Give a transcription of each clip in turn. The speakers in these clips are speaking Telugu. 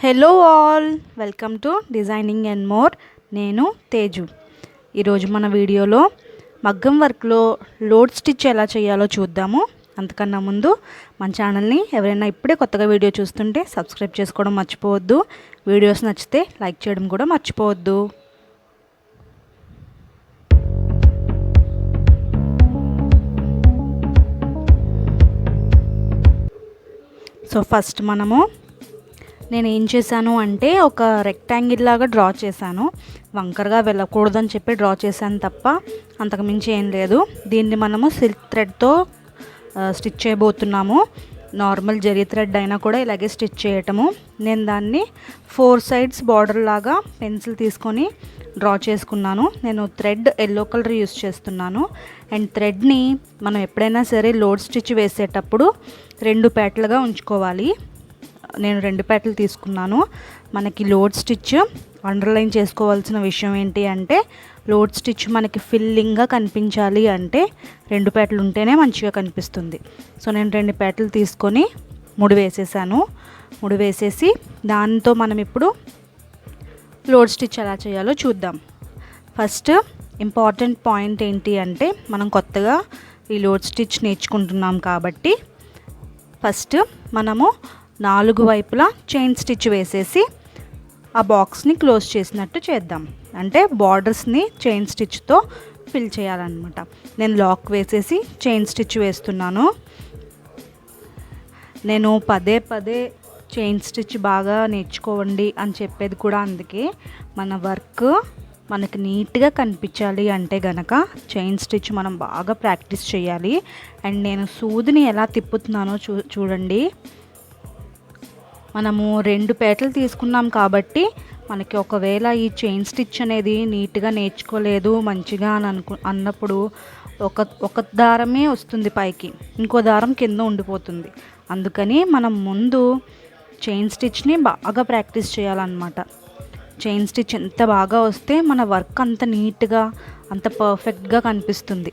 Hello all, welcome to designing and more. నేను తేజు. ఈరోజు మన వీడియోలో మగ్గం వర్క్లో లోడ్ స్టిచ్ ఎలా చేయాలో చూద్దాము. అంతకన్నా ముందు మన ఛానల్ని ఎవరైనా ఇప్పుడే కొత్తగా వీడియో చూస్తుంటే సబ్స్క్రైబ్ చేసుకోవడం మర్చిపోవద్దు. వీడియోస్ నచ్చితే లైక్ చేయడం కూడా మర్చిపోవద్దు. సో ఫస్ట్ నేను ఏం చేశాను అంటే ఒక రెక్టాంగిల్ లాగా డ్రా చేశాను. వంకరగా వెళ్ళకూడదని చెప్పి డ్రా చేశాను తప్ప అంతకుమించి ఏం లేదు. దీన్ని మనము సిల్క్ థ్రెడ్తో స్టిచ్ చేయబోతున్నాము. నార్మల్ జరీ థ్రెడ్ అయినా కూడా ఇలాగే స్టిచ్ చేయటము. నేను దాన్ని 4 సైడ్స్ బార్డర్ లాగా పెన్సిల్ తీసుకొని డ్రా చేసుకున్నాను. నేను థ్రెడ్ ఎల్లో కలర్ యూస్ చేస్తున్నాను. అండ్ థ్రెడ్ని మనం ఎప్పుడైనా సరే లోడ్ స్టిచ్ వేసేటప్పుడు 2 పేటలుగా ఉంచుకోవాలి. నేను 2 పేటలు తీసుకున్నాను. మనకి లోడ్ స్టిచ్ అండర్లైన్ చేసుకోవాల్సిన విషయం ఏంటి అంటే, లోడ్ స్టిచ్ మనకి ఫిల్లింగ్గా కనిపించాలి అంటే 2 పేటలు ఉంటేనే మంచిగా కనిపిస్తుంది. సో నేను 2 పేటలు తీసుకొని ముడి వేసేసాను. ముడి వేసేసి దాంతో మనం ఇప్పుడు లోడ్ స్టిచ్ ఎలా చేయాలో చూద్దాం. ఫస్ట్ ఇంపార్టెంట్ పాయింట్ ఏంటి అంటే, మనం కొత్తగా ఈ లోడ్ స్టిచ్ నేర్చుకుంటున్నాం కాబట్టి ఫస్ట్ మనము 4 వైపులా చైన్ స్టిచ్ వేసేసి ఆ బాక్స్ని క్లోజ్ చేసినట్టు చేద్దాం. అంటే బార్డర్స్ని చైన్ స్టిచ్తో ఫిల్ చేయాలన్నమాట. నేను లాక్ వేసేసి చైన్ స్టిచ్ వేస్తున్నాను. నేను పదే చైన్ స్టిచ్ బాగా నేర్చుకోండి అని చెప్పేది కూడా అందుకే. మన వర్క్ మనకి నీట్గా కనిపించాలి అంటే గనక చైన్ స్టిచ్ మనం బాగా ప్రాక్టీస్ చేయాలి. అండ్ నేను సూదిని ఎలా తిప్పుతున్నానో చూడండి. మనము 2 పేటలు తీసుకున్నాం కాబట్టి మనకి ఒకవేళ ఈ చైన్ స్టిచ్ అనేది నీట్గా నేర్చుకోలేదు మంచిగా అని అన్నప్పుడు ఒక దారమే వస్తుంది పైకి, ఇంకో దారం కింద ఉండిపోతుంది. అందుకని మనం ముందు చైన్ స్టిచ్ని బాగా ప్రాక్టీస్ చేయాలన్నమాట. చైన్ స్టిచ్ ఎంత బాగా వస్తే మన వర్క్ అంత నీట్గా అంత పర్ఫెక్ట్గా కనిపిస్తుంది.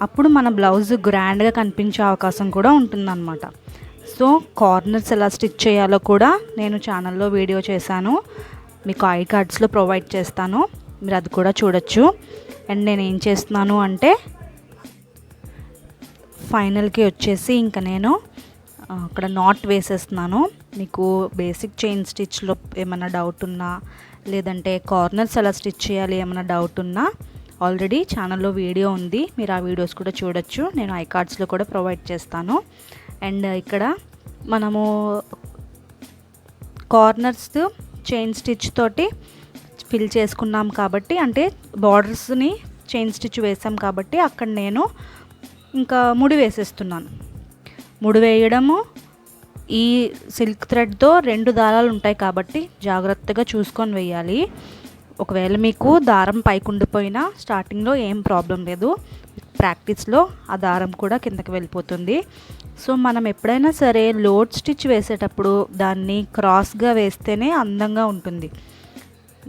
అప్పుడు మన బ్లౌజ్ గ్రాండ్గా కనిపించే అవకాశం కూడా ఉంటుందన్నమాట. సో కార్నర్స్ ఎలా స్టిచ్ చేయాలో కూడా నేను ఛానల్లో వీడియో చేశాను. మీకు ఐ కార్డ్స్లో ప్రొవైడ్ చేస్తాను, మీరు అది కూడా చూడొచ్చు. అండ్ నేను ఏం చేస్తున్నాను అంటే ఫైనల్కి వచ్చేసి ఇంకా నేను అక్కడ నాట్ వేసేస్తున్నాను. మీకు బేసిక్ చైన్ స్టిచ్లో ఏమైనా డౌట్ ఉన్నా, లేదంటే కార్నర్స్ ఎలా స్టిచ్ చేయాలి ఏమైనా డౌట్ ఉన్నా ఆల్రెడీ ఛానల్లో వీడియో ఉంది, మీరు ఆ వీడియోస్ కూడా చూడొచ్చు. నేను ఐ కార్డ్స్లో కూడా ప్రొవైడ్ చేస్తాను. అండ్ ఇక్కడ మనము కార్నర్స్ చైన్ స్టిచ్ తోటి ఫిల్ చేసుకున్నాం కాబట్టి, అంటే బార్డర్స్ని చైన్ స్టిచ్ వేసాం కాబట్టి అక్కడ నేను ఇంకా ముడి వేసేస్తున్నాను. ముడి వేయడము ఈ సిల్క్ థ్రెడ్తో 2 దారాలు ఉంటాయి కాబట్టి జాగ్రత్తగా చూసుకొని వేయాలి. ఒకవేళ మీకు దారం పైకి ఉండిపోయినా స్టార్టింగ్లో ఏం ప్రాబ్లం లేదు, ప్రాక్టీస్లో ఆ దారం కూడా కిందకి వెళ్ళిపోతుంది. సో మనం ఎప్పుడైనా సరే లోడ్ స్టిచ్ వేసేటప్పుడు దాన్ని క్రాస్గా వేస్తేనే అందంగా ఉంటుంది.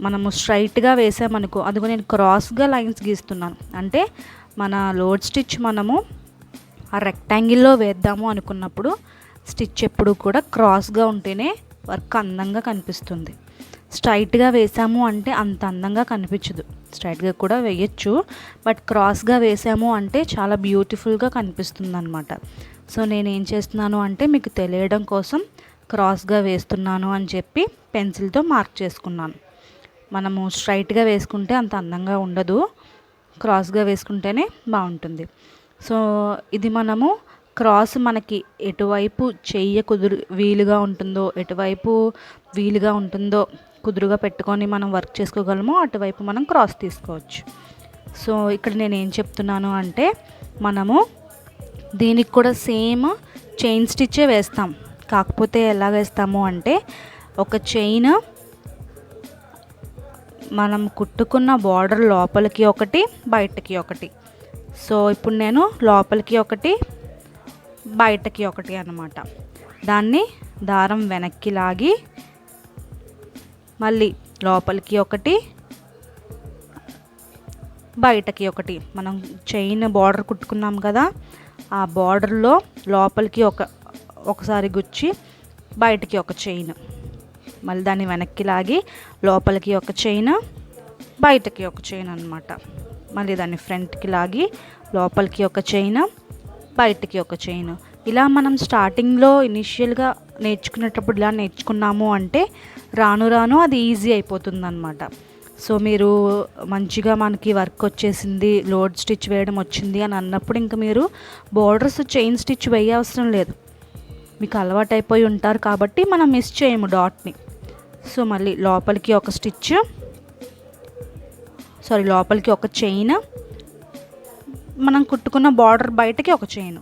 మనము స్ట్రైట్గా వేసామనుకో, అదిగో నేను క్రాస్గా లైన్స్ గీస్తున్నాను అంటే మన లోడ్ స్టిచ్ మనము ఆ రెక్టాంగిల్లో వేద్దాము అనుకున్నప్పుడు స్టిచ్ ఎప్పుడు కూడా క్రాస్గా ఉంటేనే వర్క్ అందంగా కనిపిస్తుంది. స్ట్రైట్గా వేసాము అంటే అంత అందంగా కనిపించదు. స్ట్రైట్గా కూడా వేయచ్చు, బట్ క్రాస్గా వేసాము అంటే చాలా బ్యూటిఫుల్గా కనిపిస్తుంది అనమాట. సో నేను ఏం చేస్తున్నాను అంటే మీకు తెలియడం కోసం క్రాస్గా వేస్తున్నాను అని చెప్పి పెన్సిల్తో మార్క్ చేసుకున్నాను. మనము స్ట్రైట్గా వేసుకుంటే అంత అందంగా ఉండదు, క్రాస్గా వేసుకుంటేనే బాగుంటుంది. సో ఇది మనము క్రాస్ మనకి ఎటువైపు వీలుగా ఉంటుందో, ఎటువైపు వీలుగా ఉంటుందో కుదురుగా పెట్టుకొని మనం వర్క్ చేసుకోగలమో అటువైపు మనం క్రాస్ తీసుకోవచ్చు. సో ఇక్కడ నేను ఏం చెప్తున్నాను అంటే, మనము దీనికి కూడా సేమ్ చైన్ స్టిచ్చే వేస్తాం. కాకపోతే ఎలా వేస్తాము అంటే, ఒక చైన్ మనం కుట్టుకున్న బార్డర్ లోపలికి ఒకటి బయటకి ఒకటి. సో ఇప్పుడు నేను లోపలికి ఒకటి బయటకి ఒకటి అన్నమాట. దాన్ని దారం వెనక్కి లాగి మళ్ళీ లోపలికి ఒకటి బయటకి ఒకటి, మనం చైన్ బార్డర్ కుట్టుకున్నాం కదా, ఆ బార్డర్లో లోపలికి ఒకసారి గుచ్చి బయటికి ఒక చైన్, మళ్ళీ దాన్ని వెనక్కి లాగి లోపలికి ఒక చైన్, బయటకి ఒక చైన్ అనమాట. మళ్ళీ దాన్ని ఫ్రంట్కి లాగి లోపలికి ఒక చైన్, బయటికి ఒక చైన్. ఇలా మనం స్టార్టింగ్లో ఇనిషియల్గా నేర్చుకునేటప్పుడు ఇలా నేర్చుకున్నాము అంటే రాను రాను అది ఈజీ అయిపోతుంది అనమాట. సో మీరు మంచిగా మనకి వర్క్ వచ్చేసింది, లోడ్ స్టిచ్ వేయడం వచ్చింది అని అన్నప్పుడు ఇంకా మీరు బోర్డర్స్ చైన్ స్టిచ్ వేయ అవసరం లేదు. మీకు అలవాటు అయిపోయి ఉంటారు కాబట్టి మనం మిస్ చేయము డాట్ని. సో మళ్ళీ లోపలికి ఒక స్టిచ్, లోపలికి ఒక చైన్, మనం కుట్టుకున్న బార్డర్ బయటకి ఒక చైన్,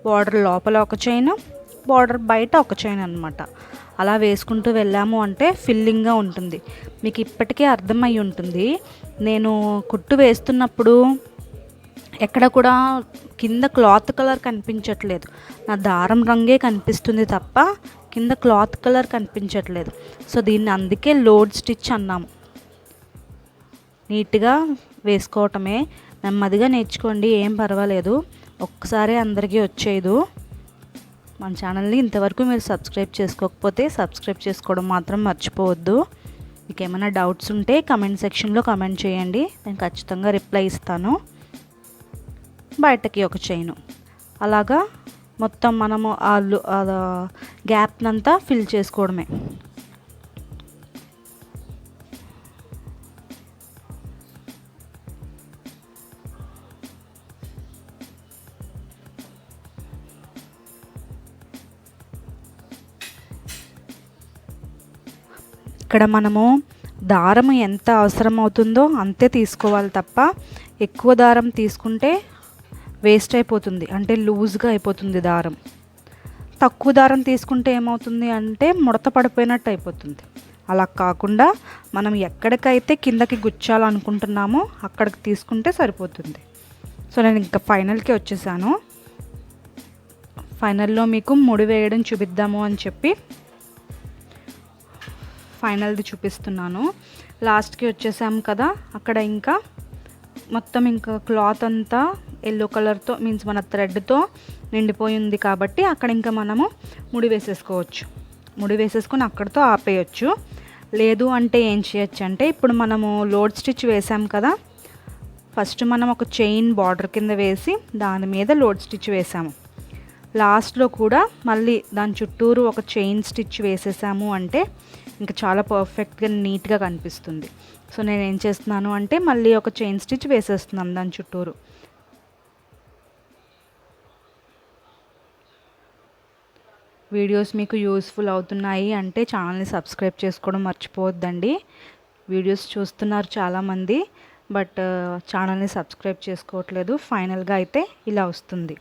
బార్డర్ లోపల ఒక చైన్, బార్డర్ బయట ఒక చైన్ అనమాట. అలా వేసుకుంటూ వెళ్ళాము అంటే ఫిల్లింగ్గా ఉంటుంది. మీకు ఇప్పటికే అర్థమై ఉంటుంది, నేను కుట్టు వేస్తున్నప్పుడు ఎక్కడ కూడా కింద క్లాత్ కలర్ కనిపించట్లేదు, నా దారం రంగే కనిపిస్తుంది తప్ప కింద క్లాత్ కలర్ కనిపించట్లేదు. సో దీన్ని అందుకే లోడ్ స్టిచ్ అన్నాము. నీట్గా వేసుకోవటమే, నెమ్మదిగా నేర్చుకోండి, ఏం పర్వాలేదు. ఒక్కసారి అందరికీ వచ్చేదు. మన ఛానల్ని ఇంతవరకు మీరు సబ్స్క్రైబ్ చేసుకోకపోతే సబ్స్క్రైబ్ చేసుకోవడం మాత్రం మర్చిపోవద్దు. మీకు ఏమైనా డౌట్స్ ఉంటే కమెంట్ సెక్షన్లో కమెంట్ చేయండి, నేను ఖచ్చితంగా రిప్లై ఇస్తాను. బయటకి ఒక చైను, అలాగా మొత్తం మనము ఆ గ్యాప్నంతా ఫిల్ చేసుకోవడమే. ఇక్కడ మనము దారం ఎంత అవసరం అవుతుందో అంతే తీసుకోవాలి తప్ప ఎక్కువ దారం తీసుకుంటే వేస్ట్ అయిపోతుంది, అంటే లూజ్గా అయిపోతుంది దారం. తక్కువ దారం తీసుకుంటే ఏమవుతుంది అంటే ముడత పడిపోయినట్టు అయిపోతుంది. అలా కాకుండా మనం ఎక్కడికైతే కిందకి గుచ్చాలనుకుంటున్నామో అక్కడికి తీసుకుంటే సరిపోతుంది. సో నేను ఇంకా ఫైనల్కి వచ్చేసాను. ఫైనల్లో మీకు ముడి వేయడం చూపిద్దాము అని చెప్పి ఫైనల్ది చూపిస్తున్నాను. లాస్ట్కి వచ్చేసాము కదా, అక్కడ ఇంకా మొత్తం ఇంకా క్లాత్ అంతా ఎల్లో కలర్తో మీన్స్ మన థ్రెడ్తో నిండిపోయింది కాబట్టి అక్కడ ఇంకా మనము ముడి వేసేసుకోవచ్చు. ముడి వేసేసుకొని అక్కడితో ఆపేయచ్చు. లేదు అంటే ఏం చేయొచ్చు అంటే, ఇప్పుడు మనము లోడ్ స్టిచ్ వేసాం కదా, ఫస్ట్ మనం ఒక చైన్ బార్డర్ కింద వేసి దాని మీద లోడ్ స్టిచ్ వేసాము. లాస్ట్లో కూడా మళ్ళీ దాని చుట్టూరు ఒక చైన్ స్టిచ్ వేసేసాము అంటే ఇంకా చాలా పర్ఫెక్ట్గా నీట్గా కనిపిస్తుంది. సో నేను ఏం చేస్తున్నాను అంటే మళ్ళీ ఒక చైన్ స్టిచ్ వేసేస్తున్నాను దాని చుట్టూరు. వీడియోస్ మీకు యూస్ఫుల్ అవుతున్నాయి అంటే ఛానల్ని సబ్స్క్రైబ్ చేసుకోవడం మర్చిపోవద్దండి. వీడియోస్ చూస్తున్నారు చాలామంది, బట్ ఛానల్ని సబ్స్క్రైబ్ చేసుకోవట్లేదు. ఫైనల్గా అయితే ఇలా వస్తుంది.